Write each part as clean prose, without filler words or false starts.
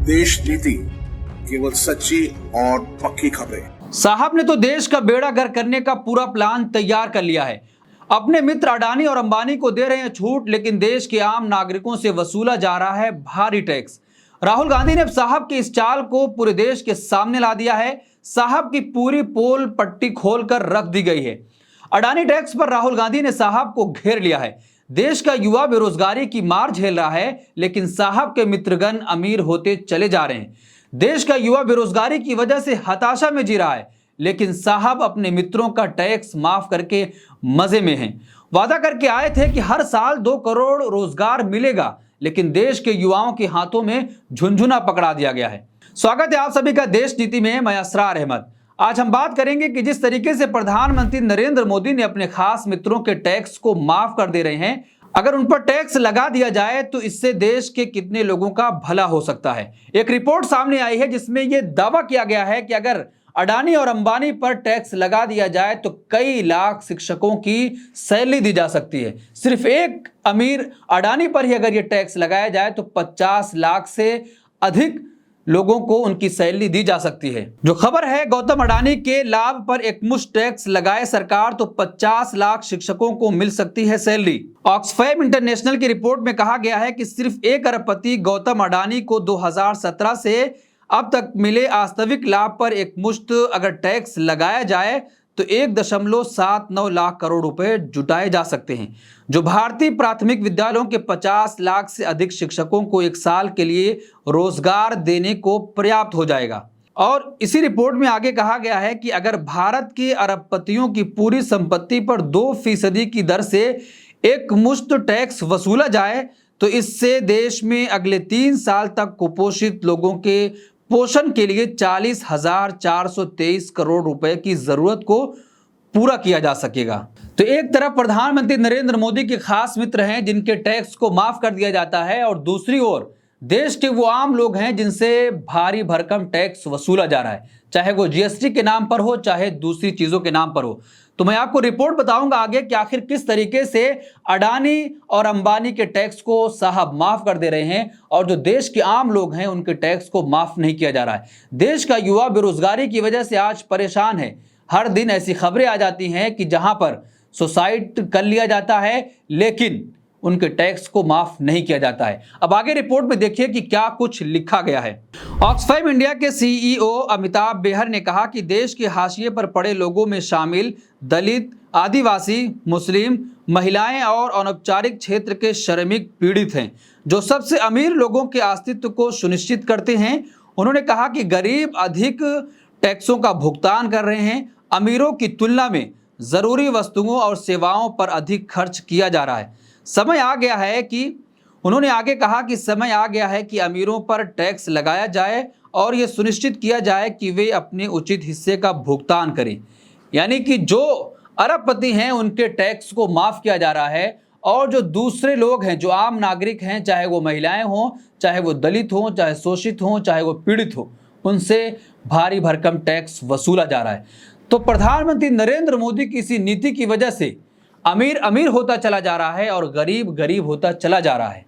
देश नीति केवल सच्ची और पक्की खबरें। साहब ने तो देश का बेड़ा गर्क करने का पूरा प्लान तैयार कर लिया है। अपने मित्र अडानी और अंबानी को दे रहे हैं छूट, लेकिन देश के आम नागरिकों से वसूला जा रहा है भारी टैक्स। राहुल गांधी ने साहब की इस चाल को पूरे देश के सामने ला दिया है। साहब की पूरी पोल पट्टी खोलकर रख दी गई है। अडानी टैक्स पर राहुल गांधी ने साहब को घेर लिया है। देश का युवा बेरोजगारी की मार झेल रहा है, लेकिन साहब के मित्रगण अमीर होते चले जा रहे हैं। देश का युवा बेरोजगारी की वजह से हताशा में जी रहा है, लेकिन साहब अपने मित्रों का टैक्स माफ करके मजे में हैं। वादा करके आए थे कि हर साल 2 करोड़ रोजगार मिलेगा, लेकिन देश के युवाओं के हाथों में झुनझुना पकड़ा दिया गया है। स्वागत है आप सभी का देश नीति में। मैं असरार अहमद। आज हम बात करेंगे कि जिस तरीके से प्रधानमंत्री नरेंद्र मोदी ने अपने खास मित्रों के टैक्स को माफ कर दे रहे हैं, अगर उन पर टैक्स लगा दिया जाए तो इससे देश के कितने लोगों का भला हो सकता है। एक रिपोर्ट सामने आई है जिसमें यह दावा किया गया है कि अगर अडानी और अंबानी पर टैक्स लगा दिया जाए तो कई लाख शिक्षकों की सैलरी दी जा सकती है। सिर्फ एक अमीर अडानी पर ही अगर यह टैक्स लगाया जाए तो 50 लाख से अधिक लोगों को उनकी सैलरी दी जा सकती है। जो खबर है, गौतम अडानी के लाभ पर एकमुश्त टैक्स लगाए सरकार तो 50 लाख शिक्षकों को मिल सकती है सैलरी। ऑक्सफैम इंटरनेशनल की रिपोर्ट में कहा गया है कि सिर्फ 1 अरबपति गौतम अडानी को 2017 से अब तक मिले वास्तविक लाभ पर एकमुश्त अगर टैक्स लगाया जाए तो 1.79 लाख करोड़ रुपए जुटाए जा सकते हैं, जो भारतीय प्राथमिक विद्यालयों के 50 लाख से अधिक शिक्षकों को 1 साल के लिए रोजगार देने को पर्याप्त हो जाएगा। और इसी रिपोर्ट में आगे कहा गया है कि अगर भारत के अरबपतियों की पूरी संपत्ति पर 2% की दर से एकमुश्त टैक्स वसूला जाए तो इससे देश में अगले 3 साल तक कुपोषित लोगों के पोषण के लिए 40,423 करोड़ रुपए की जरूरत को पूरा किया जा सकेगा। तो एक तरफ प्रधानमंत्री नरेंद्र मोदी के खास मित्र हैं जिनके टैक्स को माफ कर दिया जाता है, और दूसरी ओर देश के वो आम लोग हैं जिनसे भारी भरकम टैक्स वसूला जा रहा है, चाहे वो जीएसटी के नाम पर हो चाहे दूसरी चीजों के नाम पर हो। तो मैं आपको रिपोर्ट बताऊंगा आगे कि आखिर किस तरीके से अडानी और अंबानी के टैक्स को साहब माफ कर दे रहे हैं और जो देश के आम लोग हैं उनके टैक्स को माफ नहीं किया जा रहा है। देश का युवा बेरोजगारी की वजह से आज परेशान है। हर दिन ऐसी खबरें आ जाती हैं कि जहां पर सुसाइड कर लिया जाता है, लेकिन उनके टैक्स को माफ नहीं किया जाता है। अब आगे रिपोर्ट में देखिए कि क्या कुछ लिखा गया है। ऑक्सफैम इंडिया के सीईओ अमिताभ बेहर ने कहा कि देश के हाशिए पर पड़े लोगों में शामिल दलित, आदिवासी, मुस्लिम, महिलाएं और अनौपचारिक क्षेत्र के श्रमिक पीड़ित हैं, जो सबसे अमीर लोगों के अस्तित्व को सुनिश्चित करते हैं। उन्होंने कहा कि गरीब अधिक टैक्सों का भुगतान कर रहे हैं। अमीरों की तुलना में जरूरी वस्तुओं और सेवाओं पर अधिक खर्च किया जा रहा है। समय आ गया है कि उन्होंने आगे कहा कि समय आ गया है कि अमीरों पर टैक्स लगाया जाए और यह सुनिश्चित किया जाए कि वे अपने उचित हिस्से का भुगतान करें। यानी कि जो अरबपति हैं उनके टैक्स को माफ किया जा रहा है, और जो दूसरे लोग हैं, जो आम नागरिक हैं, चाहे वो महिलाएं हों, चाहे वो दलित हों, चाहे शोषित हों, चाहे वो पीड़ित हो, उनसे भारी भरकम टैक्स वसूला जा रहा है। तो प्रधानमंत्री नरेंद्र मोदी की इसी नीति की वजह से अमीर अमीर होता चला जा रहा है और गरीब गरीब होता चला जा रहा है।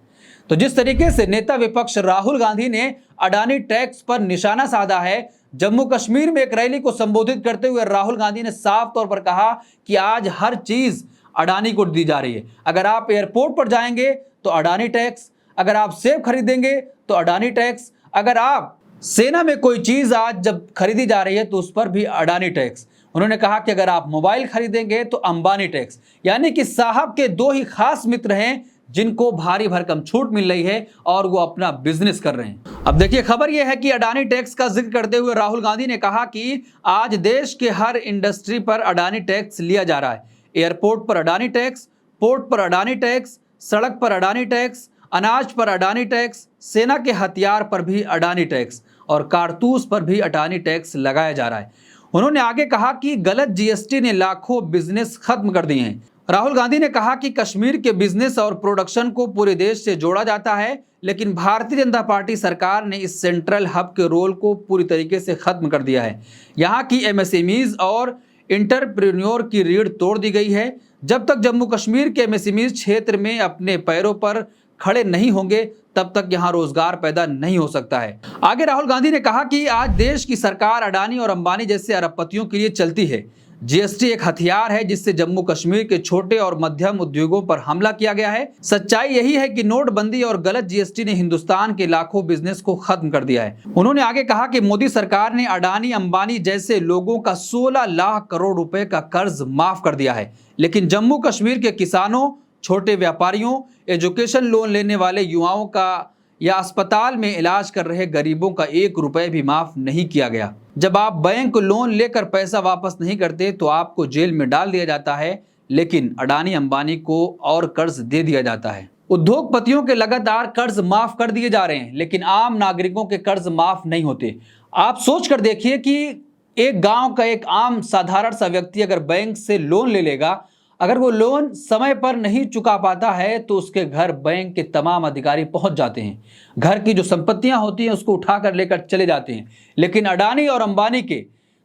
तो जिस तरीके से नेता विपक्ष राहुल गांधी ने अडानी टैक्स पर निशाना साधा है, जम्मू कश्मीर में एक रैली को संबोधित करते हुए राहुल गांधी ने साफ तौर पर कहा कि आज हर चीज अडानी को दी जा रही है। अगर आप एयरपोर्ट पर जाएंगे तो अडानी टैक्स, अगर आप सेब खरीदेंगे तो अडानी टैक्स, अगर आप सेना में कोई चीज आज जब खरीदी जा रही है तो उस पर भी अडानी टैक्स। उन्होंने कहा कि अगर आप मोबाइल खरीदेंगे तो अंबानी टैक्स। यानी कि साहब के 2 ही खास मित्र हैं जिनको भारी भरकम छूट मिल रही है और वो अपना बिजनेस कर रहे हैं। अब देखिए, खबर यह है कि अडानी टैक्स का जिक्र करते हुए राहुल गांधी ने कहा कि आज देश के हर इंडस्ट्री पर अडानी टैक्स लिया जा रहा है। एयरपोर्ट पर अडानी टैक्स, पोर्ट पर अडानी टैक्स, सड़क पर अडानी टैक्स, अनाज पर अडानी टैक्स, सेना के हथियार पर भी अडानी टैक्स और कारतूस पर भी अडानी टैक्स लगाया जा रहा है। उन्होंने आगे कहा कि गलत जीएसटी ने लाखों बिजनेस खत्म कर दिए हैं। राहुल गांधी ने कहा कि कश्मीर के बिजनेस और प्रोडक्शन को पूरे देश से जोड़ा जाता है, लेकिन भारतीय जनता पार्टी सरकार ने इस सेंट्रल हब के रोल को पूरी तरीके से खत्म कर दिया है। यहाँ की एमएसएमईज और इंटरप्रेन्योर की रीढ़ तोड़ दी गई है। जब तक जम्मू कश्मीर के एमएसएमईज क्षेत्र में अपने पैरों पर खड़े नहीं होंगे तब तक यहां रोजगार पैदा नहीं हो सकता है। आगे राहुल गांधी ने कहा कि आज देश की सरकार अडानी और अंबानी जैसे अरबपतियों के लिए चलती है। जीएसटी एक हथियार है जिससे जम्मू कश्मीर के छोटे और मध्यम उद्योगों पर हमला किया गया है। सच्चाई यही है कि नोटबंदी और गलत जीएसटी ने हिंदुस्तान के लाखों बिजनेस को खत्म कर दिया है। उन्होंने आगे कहा कि मोदी सरकार ने अडानी अंबानी जैसे लोगों का 16 लाख करोड़ रुपए का कर्ज माफ कर दिया है, लेकिन जम्मू कश्मीर के किसानों, छोटे व्यापारियों, एजुकेशन लोन लेने वाले युवाओं का या अस्पताल में इलाज कर रहे गरीबों का 1 रुपए भी माफ नहीं किया गया। जब आप बैंक लोन लेकर पैसा वापस नहीं करते तो आपको जेल में डाल दिया जाता है, लेकिन अडानी अंबानी को और कर्ज दे दिया जाता है। उद्योगपतियों के लगातार कर्ज माफ कर दिए जा रहे हैं, लेकिन आम नागरिकों के कर्ज माफ नहीं होते। आप सोच कर देखिए कि एक गांव का एक आम साधारण सा व्यक्ति अगर बैंक से लोन ले लेगा, अगर वो लोन समय पर नहीं चुका पाता है तो उसके घर बैंक के तमाम अधिकारी पहुंच जाते हैं, घर की जो संपत्तियां होती हैं उसको उठाकर लेकर चले जाते हैं। लेकिन अडानी और अंबानी के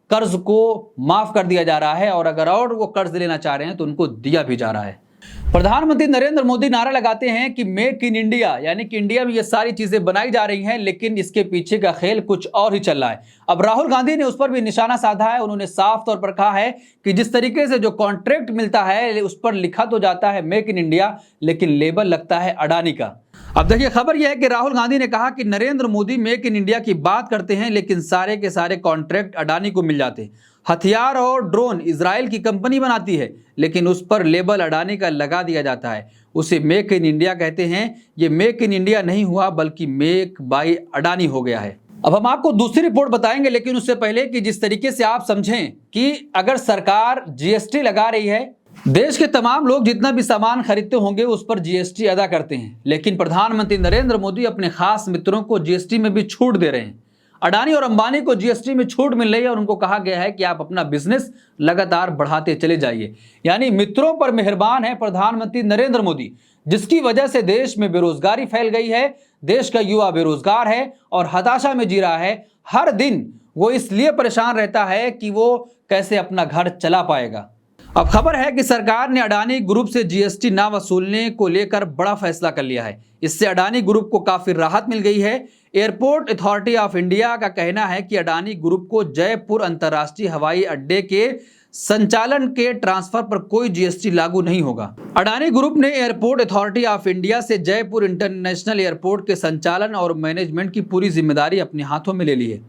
कर्ज को माफ कर दिया जा रहा है, और अगर और वो कर्ज लेना चाह रहे हैं तो उनको दिया भी जा रहा है। प्रधानमंत्री नरेंद्र मोदी नारा लगाते हैं कि मेक इन इंडिया, यानी कि इंडिया में ये सारी चीजें बनाई जा रही हैं, लेकिन इसके पीछे का खेल कुछ और ही चल रहा है। अब राहुल गांधी ने उस पर भी निशाना साधा है। उन्होंने साफ तौर पर कहा है कि जिस तरीके से जो कॉन्ट्रैक्ट मिलता है उस पर लिखा तो जाता है मेक इन इंडिया, लेकिन लेबल लगता है अडानी का। अब देखिए, खबर यह है कि राहुल गांधी ने कहा कि Narendra Modi make in India की बात करते हैं, लेकिन सारे के सारे कॉन्ट्रैक्ट अडानी को मिल जाते हैं। हथियार और ड्रोन इजराइल की कंपनी बनाती है, लेकिन उस पर लेबल अडानी का लगा दिया जाता है। उसे मेक इन इंडिया कहते हैं। ये मेक इन इंडिया नहीं हुआ, बल्कि मेक बाय अडानी हो गया है। अब हम आपको दूसरी रिपोर्ट बताएंगे, लेकिन उससे पहले कि जिस तरीके से आप समझें कि अगर सरकार जीएसटी लगा रही है, देश के तमाम लोग जितना भी सामान खरीदते होंगे उस पर जीएसटी अदा करते हैं, लेकिन प्रधानमंत्री नरेंद्र मोदी अपने खास मित्रों को जीएसटी में भी छूट दे रहे हैं। अडानी और अंबानी को जीएसटी में छूट मिल रही है और उनको कहा गया है कि आप अपना बिजनेस लगातार बढ़ाते चले जाइए। यानी मित्रों पर मेहरबान है प्रधानमंत्री नरेंद्र मोदी, जिसकी वजह से देश में बेरोजगारी फैल गई है। देश का युवा बेरोजगार है और हताशा में जी रहा है। हर दिन वो इसलिए परेशान रहता है कि वो कैसे अपना घर चला पाएगा। अब खबर है कि सरकार ने अडानी ग्रुप से जीएसटी ना वसूलने को लेकर बड़ा फैसला कर लिया है। इससे अडानी ग्रुप को काफी राहत मिल गई है। एयरपोर्ट अथॉरिटी ऑफ इंडिया का कहना है कि अडानी ग्रुप को जयपुर अंतर्राष्ट्रीय हवाई अड्डे के संचालन के ट्रांसफर पर कोई जीएसटी लागू नहीं होगा। अडानी ग्रुप ने एयरपोर्ट अथॉरिटी ऑफ इंडिया से जयपुर इंटरनेशनल एयरपोर्ट के संचालन और मैनेजमेंट की पूरी जिम्मेदारी अपने हाथों में ले ली है।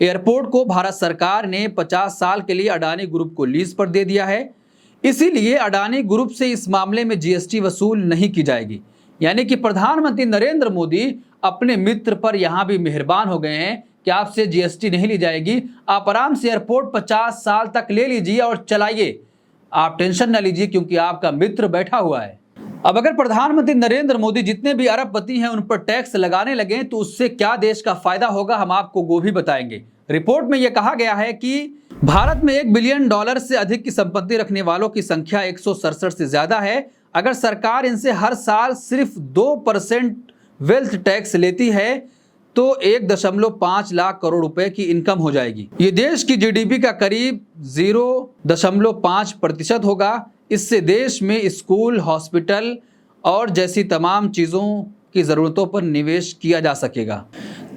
एयरपोर्ट को भारत सरकार ने 50 साल के लिए अडानी ग्रुप को लीज पर दे दिया है। इसीलिए अडानी ग्रुप से इस मामले में जीएसटी वसूल नहीं की जाएगी। यानी कि प्रधानमंत्री नरेंद्र मोदी अपने मित्र पर यहां भी मेहरबान हो गए हैं कि आपसे जीएसटी नहीं ली जाएगी, आप आराम से एयरपोर्ट 50 साल तक ले लीजिए और चलाइए, आप टेंशन न लीजिए क्योंकि आपका मित्र बैठा हुआ है। अब अगर प्रधानमंत्री नरेंद्र मोदी जितने भी अरबपति हैं उन पर टैक्स लगाने लगे तो उससे क्या देश का फायदा होगा, हम आपको वो भी बताएंगे। रिपोर्ट में यह कहा गया है कि भारत में $1 बिलियन से अधिक की संपत्ति रखने वालों की संख्या 167 से ज्यादा है। अगर सरकार इनसे हर साल सिर्फ 2% वेल्थ टैक्स लेती है तो 1.5 लाख करोड़ रुपए की इनकम हो जाएगी। ये देश की जीडीपी का करीब 0.5% होगा। इससे देश में स्कूल, हॉस्पिटल और जैसी तमाम चीज़ों की ज़रूरतों पर निवेश किया जा सकेगा।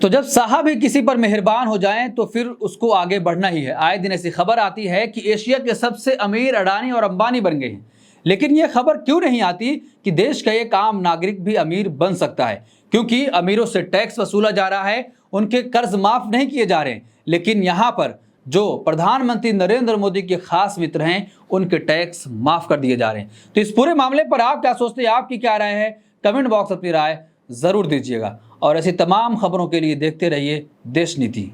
तो जब साहब ही किसी पर मेहरबान हो जाएं तो फिर उसको आगे बढ़ना ही है। आए दिन ऐसी खबर आती है कि एशिया के सबसे अमीर अडानी और अंबानी बन गए हैं, लेकिन यह खबर क्यों नहीं आती कि देश का एक आम नागरिक भी अमीर बन सकता है, क्योंकि अमीरों से टैक्स वसूला जा रहा है, उनके कर्ज माफ नहीं किए जा रहे। लेकिन यहाँ पर जो प्रधानमंत्री नरेंद्र मोदी के खास मित्र हैं उनके टैक्स माफ कर दिए जा रहे हैं। तो इस पूरे मामले पर आप क्या सोचते हैं, आपकी क्या राय है? कमेंट बॉक्स अपनी राय जरूर दीजिएगा और ऐसी तमाम खबरों के लिए देखते रहिए देश नीति।